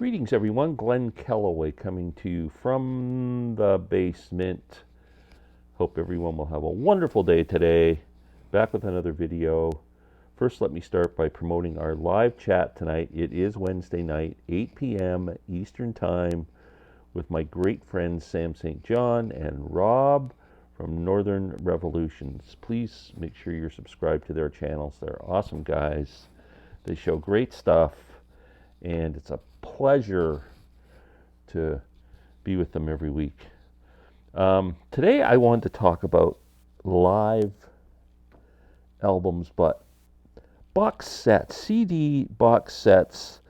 Greetings, everyone. Glenn Kellaway coming to you from the basement. Hope everyone will have a wonderful day today. Back with another video. First, let me start by promoting our live chat tonight. It is Wednesday night, 8 p.m. Eastern Time, with my great friends Sam St. John and Rob from Northern Revolutions. Please make sure you're subscribed to their channels. They're awesome guys. They show great stuff, and it's a pleasure to be with them every week. Today I wanted to talk about live albums, but box sets, CD box sets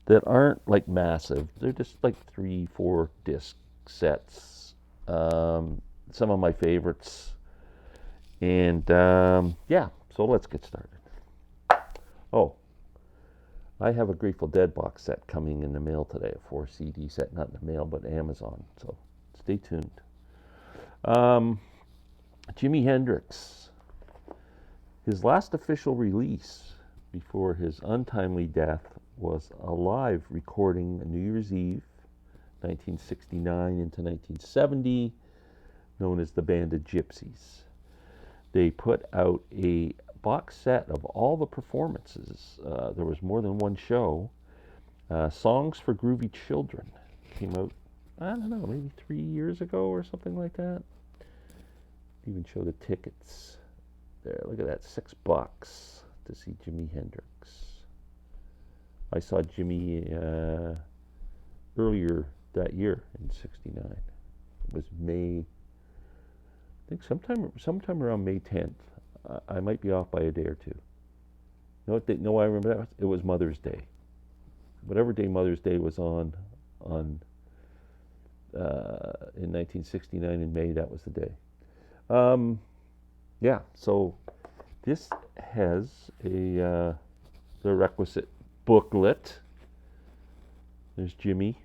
that aren't like massive. They're just like 3-4 disc sets. Some of my favorites. And yeah, so let's get started. Oh, I have a Grateful Dead box set coming in the mail today, a 4 CD set, not in the mail, but Amazon, so stay tuned. Jimi Hendrix, his last official release before his untimely death was a live recording on New Year's Eve, 1969 into 1970, known as the Band of Gypsies. They put out a box set of all the performances. There was more than one show. Songs for Groovy Children came out, I don't know, maybe 3 years ago or something like that. Even show the tickets there. Look at that, $6 to see Jimi Hendrix. I saw Jimi earlier that year in '69. It was May, I think sometime around May 10th. I might be off by a day or two. You know what? No, I remember that. It was Mother's Day. Whatever day Mother's Day was on in 1969 in May, that was the day. Yeah. So this has the requisite booklet. There's Jimi.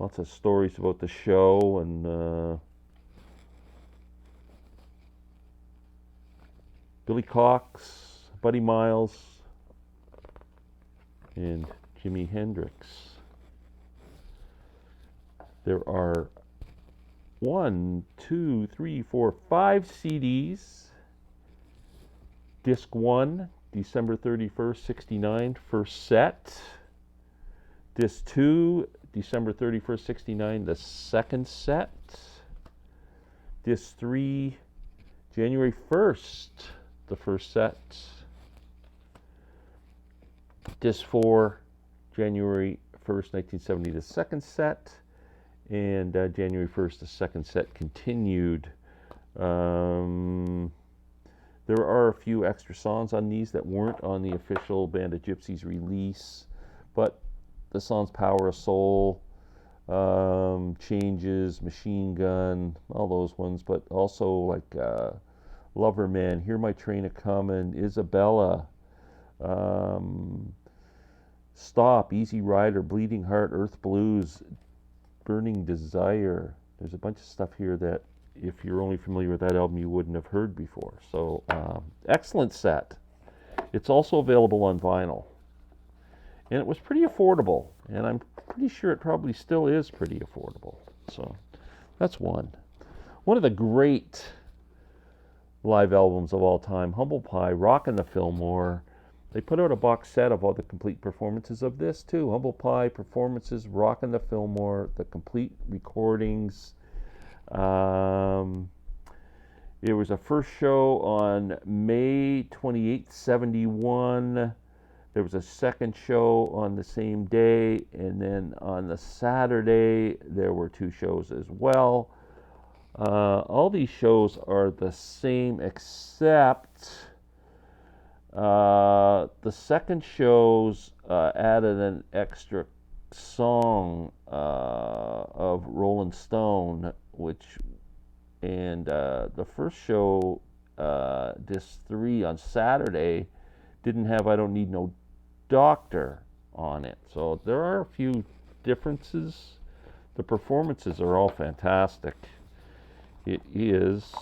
Lots of stories about the show and Billy Cox, Buddy Miles, and Jimi Hendrix. There are 5 CDs. Disc 1, December 31st, '69, first set. Disc 2, December 31st, '69, the second set. Disc 3, January 1st, the first set. Disc 4, January 1st, 1970, the second set. And January 1st, the second set continued. There are a few extra songs on these that weren't on the official Band of Gypsies release, but the songs Power of Soul, Changes, Machine Gun, all those ones, but also like Lover Man, Hear My Train a Comin', Isabella, Stop, Easy Rider, Bleeding Heart, Earth Blues, Burning Desire. There's a bunch of stuff here that if you're only familiar with that album you wouldn't have heard before. So excellent set. It's also available on vinyl. And it was pretty affordable, and I'm pretty sure it probably still is pretty affordable. So that's one. One of the great live albums of all time, Humble Pie, Rockin' the Fillmore. They put out a box set of all the complete performances of this too. Humble Pie performances, Rockin' the Fillmore, the complete recordings. It was a first show on May 28th, '71. There was a second show on the same day, and then on the Saturday there were 2 shows as well. All these shows are the same except the second shows added an extra song of Rolling Stone, and the first show, Disc 3 on Saturday, didn't have I Don't Need No Doctor on it. So there are a few differences. The performances are all fantastic. It is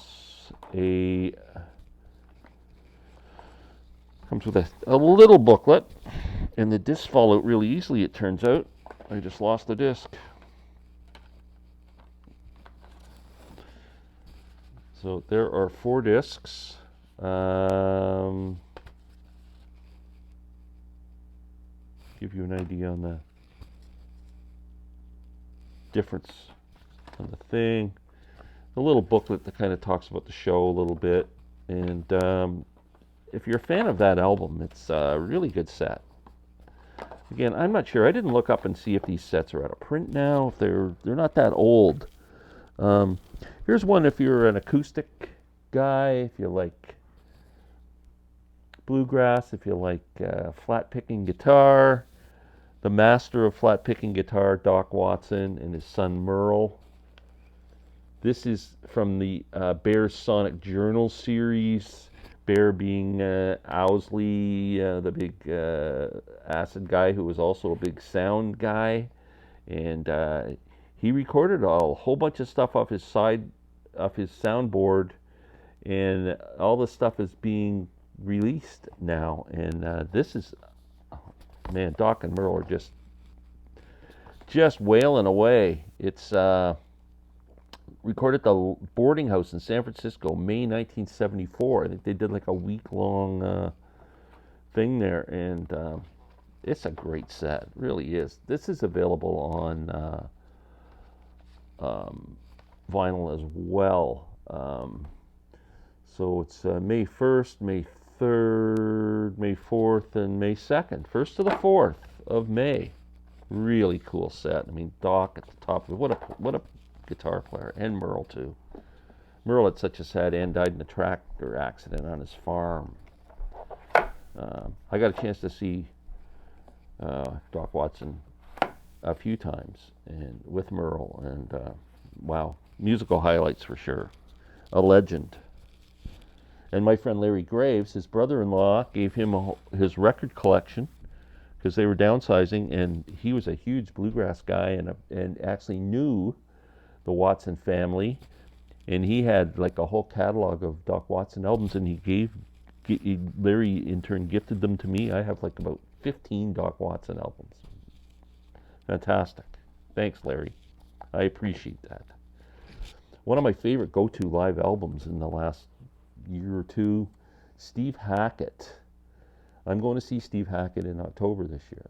a Comes with a little booklet, and the discs fall out really easily, it turns out. I just lost the disc. So there are 4 discs. Give you an idea on the difference on the thing. A little booklet that kind of talks about the show a little bit. And if you're a fan of that album, it's a really good set. Again, I'm not sure. I didn't look up and see if these sets are out of print now. If they're not that old. Here's one if you're an acoustic guy, if you like bluegrass, if you like flat picking guitar. The master of flat picking guitar, Doc Watson, and his son Merle. This is from the Bear's Sonic Journal series. Bear being Owsley, the big acid guy who was also a big sound guy. And he recorded a whole bunch of stuff off his soundboard, and all the stuff is being released now. And this is, man, Doc and Merle are just wailing away. It's recorded at the boarding house in San Francisco, May 1974. I think they did like a week-long thing there, and it's a great set. It really is. This is available on vinyl as well. So it's May 1st, May 3rd, May 4th, and May 2nd. 1st to the 4th of May. Really cool set. I mean, Doc at the top of it. What a guitar player, and Merle too. Merle had such a sad end, died in a tractor accident on his farm. I got a chance to see Doc Watson a few times, and with Merle, and wow, musical highlights for sure. A legend. And my friend Larry Graves, his brother-in-law, gave him his record collection because they were downsizing, and he was a huge bluegrass guy and actually knew the Watson family, and he had like a whole catalog of Doc Watson albums, and Larry in turn gifted them to me. I have like about 15 Doc Watson albums. Fantastic. Thanks, Larry. I appreciate that. One of my favorite go-to live albums in the last year or two, Steve Hackett. I'm going to see Steve Hackett in October this year.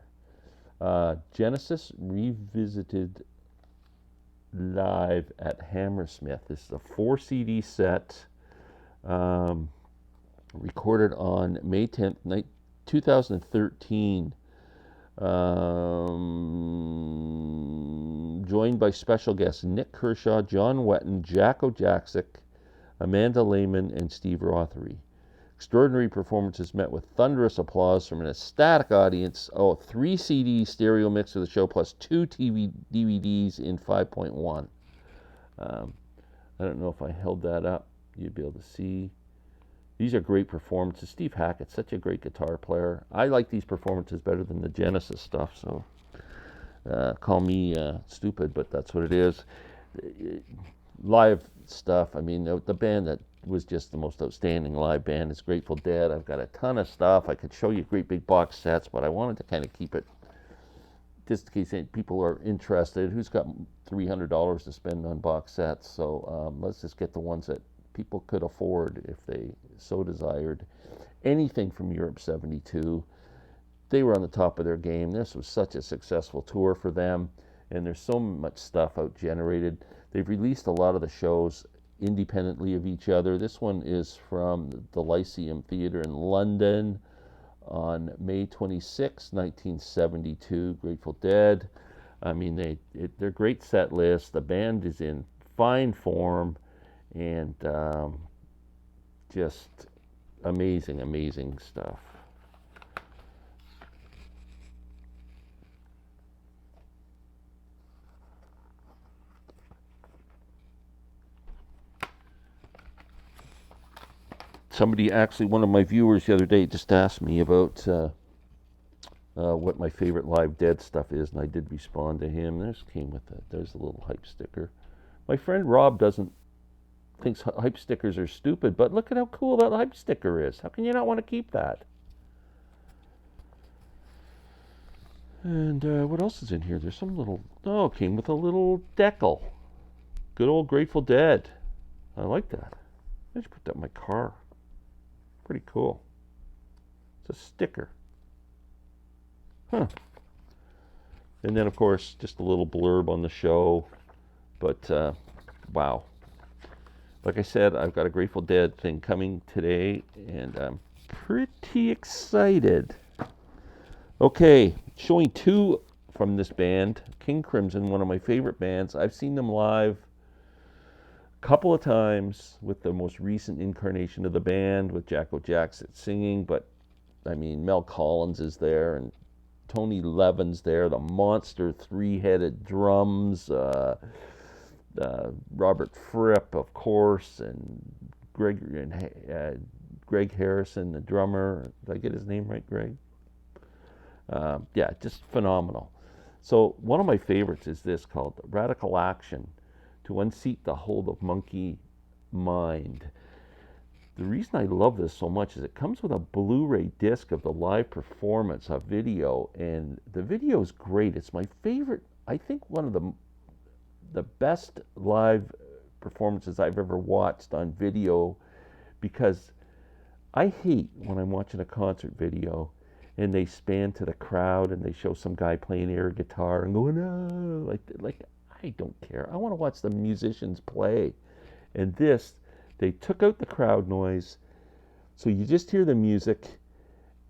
Genesis revisited live at Hammersmith. This is a 4 CD set, recorded on May 10th, 2013. Joined by special guests Nick Kershaw, John Wetton, Jacko Jaksic, Amanda Lehman, and Steve Rothery. Extraordinary performances met with thunderous applause from an ecstatic audience. 3 CD stereo mix of the show, plus 2 DVDs in 5.1. I don't know if I held that up. You'd be able to see. These are great performances. Steve Hackett, such a great guitar player. I like these performances better than the Genesis stuff, so call me stupid, but that's what it is. Live stuff, I mean, the band that was just the most outstanding live band is Grateful Dead. I've got a ton of stuff. I could show you great big box sets, but I wanted to kind of keep it just in case people are interested. Who's got $300 to spend on box sets? So let's just get the ones that people could afford if they so desired. Anything from Europe 72. They were on the top of their game. This was such a successful tour for them, and there's so much stuff out generated. They've released a lot of the shows independently of each other. This one is from the Lyceum Theatre in London on May 26, 1972. Grateful Dead. I mean, they're great set list. The band is in fine form, and just amazing stuff. Somebody, actually, one of my viewers the other day just asked me about what my favorite live Dead stuff is, and I did respond to him. There's a little hype sticker. My friend Rob thinks hype stickers are stupid, but look at how cool that hype sticker is. How can you not want to keep that? And what else is in here? There's some little, oh, it came with a little decal. Good old Grateful Dead. I like that. I should put that in my car. Pretty cool. It's a sticker. Huh. And then, of course, just a little blurb on the show. But, wow. Like I said, I've got a Grateful Dead thing coming today, and I'm pretty excited. Okay, showing two from this band, King Crimson, one of my favorite bands. I've seen them live a couple of times with the most recent incarnation of the band, with Jacko Jackson singing, but I mean, Mel Collins is there, and Tony Levin's there, the monster three-headed drums, Robert Fripp, of course, and Greg Harrison, the drummer. Did I get his name right, Greg? Yeah, just phenomenal. So one of my favorites is this, called Radical Action, to Unseat the Hold of Monkey Mind. The reason I love this so much is it comes with a Blu-ray disc of the live performance, a video, and the video is great. It's my favorite, I think one of the best live performances I've ever watched on video, because I hate when I'm watching a concert video and they span to the crowd and they show some guy playing air guitar and going, oh, like I don't care. I want to watch the musicians play. And this, they took out the crowd noise, so you just hear the music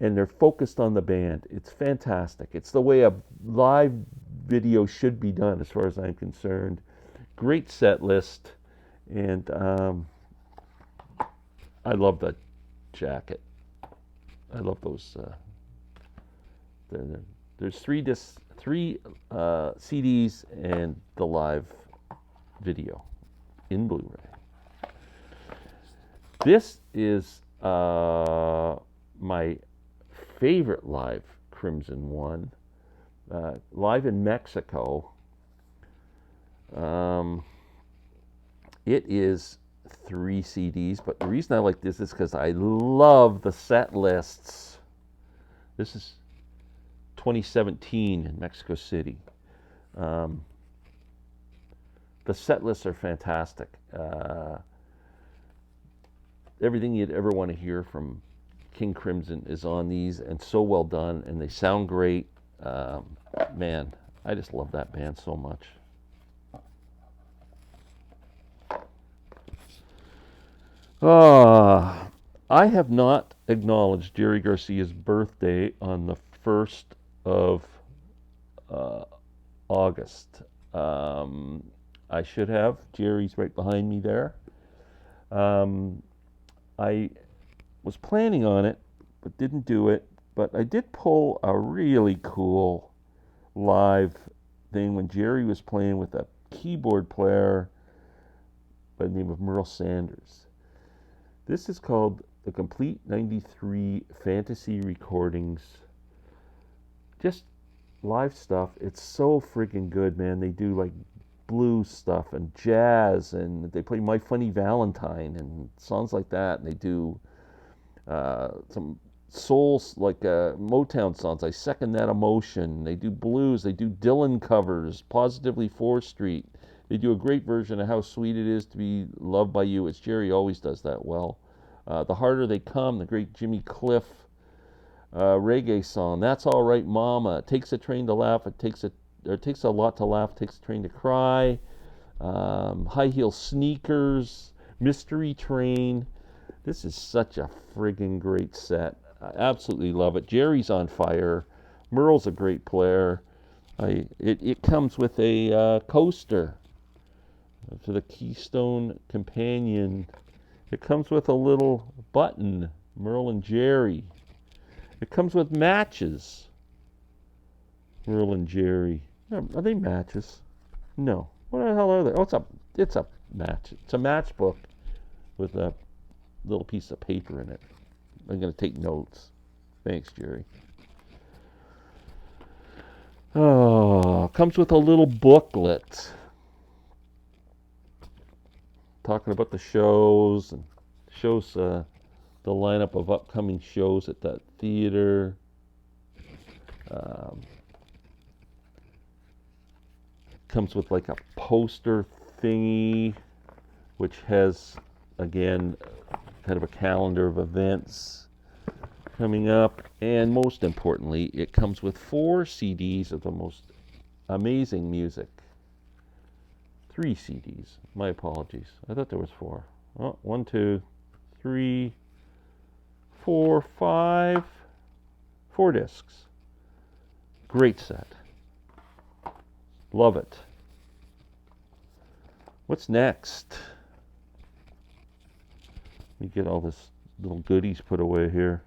and they're focused on the band. It's fantastic. It's the way a live video should be done, as far as I'm concerned. Great set list, and I love the jacket. I love those. There's three CDs and the live video in Blu-ray. This is my favorite live Crimson one, live in Mexico. It is 3 CDs, but the reason I like this is because I love the set lists. This is 2017 in Mexico City. The set lists are fantastic. Everything you'd ever want to hear from King Crimson is on these, and so well done, and they sound great. Man, I just love that band so much. I have not acknowledged Jerry Garcia's birthday on the 1st of August. I should have. Jerry's right behind me there. I was planning on it, but didn't do it. But I did pull a really cool live thing when Jerry was playing with a keyboard player by the name of Merle Sanders. This is called the Complete 93 Fantasy Recordings. Just live stuff. It's so freaking good, man. They do like blues stuff and jazz, and they play My Funny Valentine and songs like that. And they do some souls, like Motown songs. I Second That Emotion. They do blues. They do Dylan covers. Positively 4th Street. They do a great version of How Sweet It Is to Be Loved by You. It's Jerry always does that well. The Harder They Come, the great Jimmy Cliff reggae song. That's All Right Mama. It takes a train to laugh. It takes a lot to laugh. It takes a train to cry. High Heel Sneakers. Mystery Train. This is such a friggin' great set. I absolutely love it. Jerry's on fire. Merle's a great player. It comes with a coaster for the Keystone Companion. It comes with a little button, Merle and Jerry. It comes with matches, Merle and Jerry. Are they matches? No. What the hell are they? Oh, it's a match. It's a matchbook with a little piece of paper in it. I'm going to take notes. Thanks, Jerry. Oh, comes with a little booklet talking about the shows, and shows the lineup of upcoming shows at that theater. Comes with like a poster thingy, which has, again, kind of a calendar of events coming up. And most importantly, it comes with 4 CDs of the most amazing music. 3 CDs. My apologies. I thought there was 4. Oh, 1, 2, 3, 4, 5. 4 discs. Great set. Love it. What's next? Let me get all this little goodies put away here.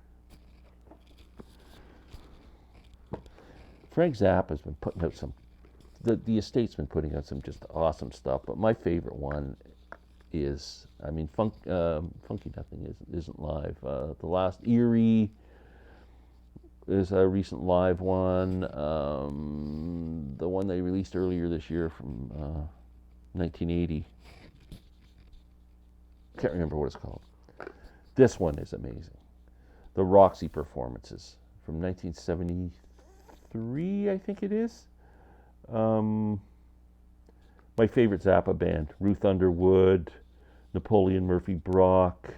Frank Zappa's been putting out some, the estate's been putting out some just awesome stuff, but my favorite one is, I mean, Funky Nothing isn't live. The last Erie is a recent live one. The one they released earlier this year from 1980. Can't remember what it's called. This one is amazing. The Roxy performances from 1973, I think it is. My favorite Zappa band, Ruth Underwood, Napoleon Murphy Brock,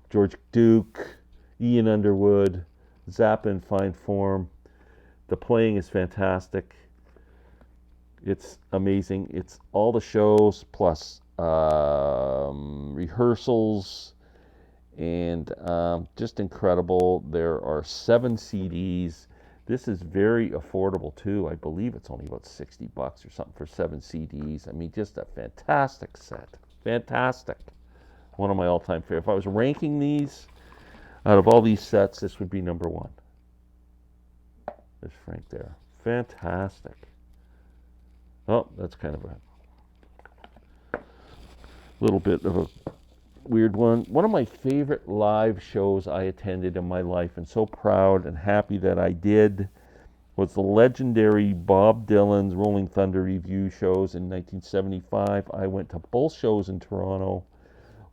George Duke, Ian Underwood, Zappa in fine form. The playing is fantastic. It's amazing. It's all the shows plus rehearsals, and just incredible. There are 7 CDs. This is very affordable too. I believe it's only about $60 or something for 7 CDs. I mean, just a fantastic set. Fantastic. One of my all-time favorites. If I was ranking these out of all these sets, this would be number 1. There's Frank there. Fantastic. Oh, that's kind of a little bit of a weird one. One of my favorite live shows I attended in my life, and so proud and happy that I did, was the legendary Bob Dylan's Rolling Thunder review shows in 1975. I went to both shows in Toronto.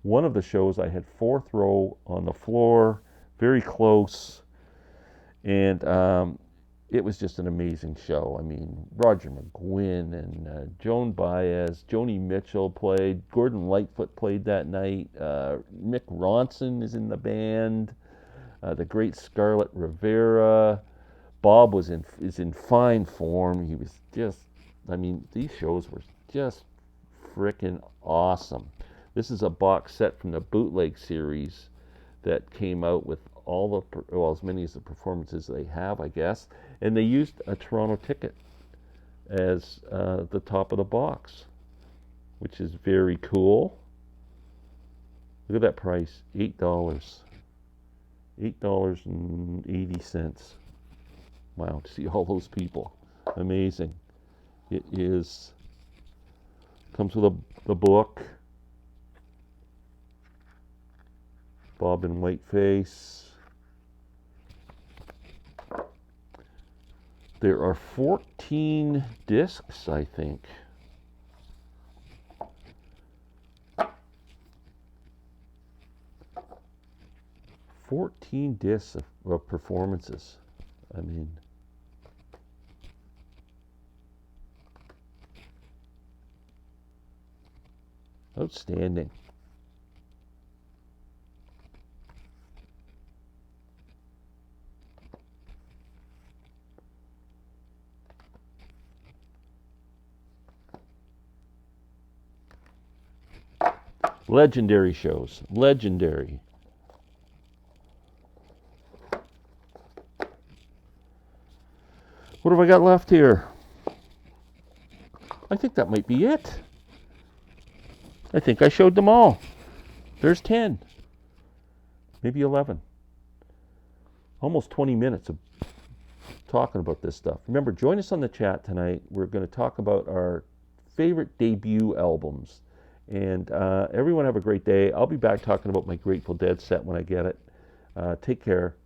One of the shows I had 4th row on the floor, very close, and it was just an amazing show. I mean, Roger McGuinn and Joan Baez, Joni Mitchell played, Gordon Lightfoot played that night, Mick Ronson is in the band, the great Scarlett Rivera. Bob is in fine form. He was just, I mean, these shows were just freaking awesome. This is a box set from the Bootleg series that came out with all the, well, as many as the performances they have, I guess. And they used a Toronto ticket as the top of the box, which is very cool. Look at that price, $8. $8.80. Wow, to see all those people. Amazing. It is, comes with the book. Bob in whiteface. There are 14 discs, I think. "14 discs of performances." I mean, outstanding. Legendary shows. Legendary. What have I got left here? I think that might be it. I think I showed them all. There's 10. Maybe 11. Almost 20 minutes of talking about this stuff. Remember, join us on the chat tonight. We're going to talk about our favorite debut albums. And everyone have a great day. I'll be back talking about my Grateful Dead set when I get it. Take care.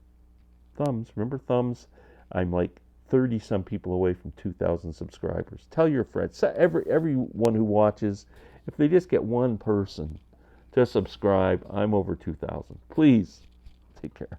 Thumbs. Remember thumbs? I'm like 30-some people away from 2,000 subscribers. Tell your friends. Everyone who watches, if they just get one person to subscribe, I'm over 2,000. Please, take care.